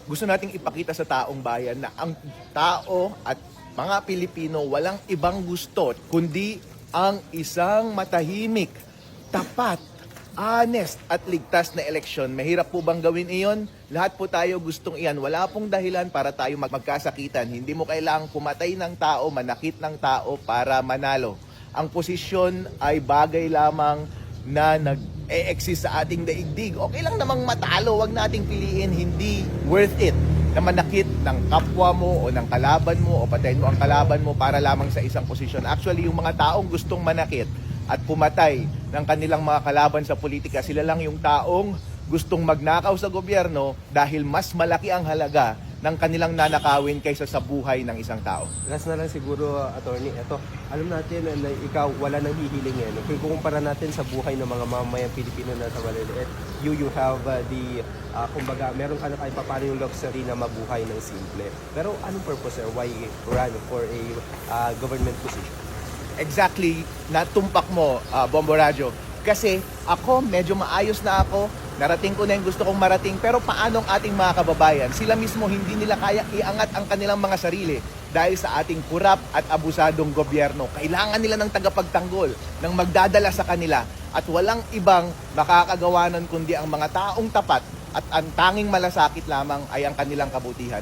gusto nating ipakita sa taong bayan na ang tao at mga Pilipino walang ibang gusto kundi ang isang matahimik, tapat, honest at ligtas na eleksyon. Mahirap po bang gawin iyon? Lahat po tayo gustong iyan. Wala pong dahilan para tayo magkasakitan. Hindi mo kailangang pumatay ng tao, manakit ng tao para manalo. Ang posisyon ay bagay lamang na nag-e-exist sa ating daigdig. Okay lang namang matalo, wag nating piliin, hindi worth it na manakit ng kapwa mo o ng kalaban mo o patayin mo ang kalaban mo para lamang sa isang posisyon. Actually, yung mga taong gustong manakit at pumatay ng kanilang mga kalaban sa politika, sila lang yung taong gustong magnakaw sa gobyerno dahil mas malaki ang halaga ng kanilang nanakawin kaysa sa buhay ng isang tao. Last na lang siguro, attorney, ito, alam natin na ikaw wala nang hihiling yan. Kung kukumpara natin sa buhay ng mga mamamayang Pilipino na sa maliliit, you have kumbaga, meron ka na kahit paano yung luxury na mabuhay ng simple. Pero anong purpose, why run for a government position? Exactly, natumpak mo, Bombo Radyo. Kasi ako, medyo maayos na ako, narating ko na yung gusto kong marating, pero paano ang ating mga kababayan? Sila mismo hindi nila kaya iangat ang kanilang mga sarili dahil sa ating kurap at abusadong gobyerno. Kailangan nila ng tagapagtanggol, ng magdadala sa kanila, at walang ibang makakagawa nun kundi ang mga taong tapat at ang tanging malasakit lamang ay ang kanilang kabutihan.